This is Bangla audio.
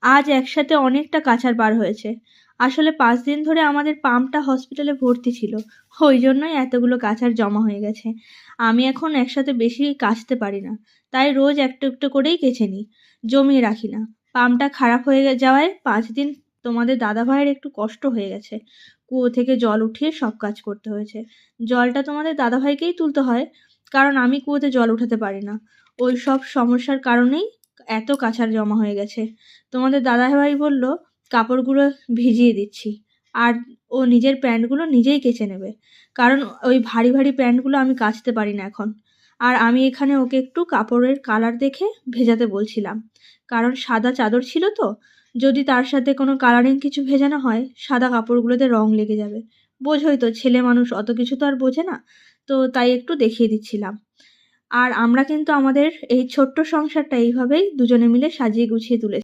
আজ একসাথে অনেকটা কাচার বার হয়েছে। আসলে 5 দিন ধরে আমাদের পাম্পটা হসপিটালে ভর্তি ছিল। ওই জন্যই এতগুলো কাচার জমা হয়ে গেছে। আমি এখন একসাথে বেশি কাচতে পারি না। তাই রোজ একটু একটু করেই কেচে নিই। জমিয়ে রাখি না। পাম্পটা খারাপ হয়ে যাওয়ায় 5 দিন তোমাদের দাদাভাইয়ের একটু কষ্ট হয়ে গেছে। কুয়ো থেকে জল উঠিয়ে সব কাজ করতে হয়েছে। জলটা তোমাদের দাদাভাইকেই তুলতে হয়, কারণ আমি কুয়োতে জল উঠাতে পারি না। ওই সব সমস্যার কারণেই এত কাচার জমা হয়ে গেছে। তোমাদের দাদাভাই বলল কাপড়গুলো ভিজিয়ে দিচ্ছি, আর ও নিজের প্যান্টগুলো নিজেই কেচে নেবে, কারণ ওই ভারী ভারী প্যান্টগুলো আমি কাচতে পারি না এখন। আর আমি এখানে ওকে একটু কাপড়ের কালার দেখে ভেজাতে বলছিলাম, কারণ সাদা চাদর ছিল তো, যদি তার সাথে কোনো কালারিং কিছু ভেজানো হয় সাদা কাপড়গুলোতে রং লেগে যাবে। বোঝোই তো, ছেলে মানুষ অত কিছু তো আর বোঝে না। তো তাই একটু দেখিয়ে দিচ্ছিলাম। আর আমরা কিন্তু আমাদের এই ছোট্ট সংসারটা এইভাবেই দুজনে মিলে সাজিয়ে গুছিয়ে তুলেছি।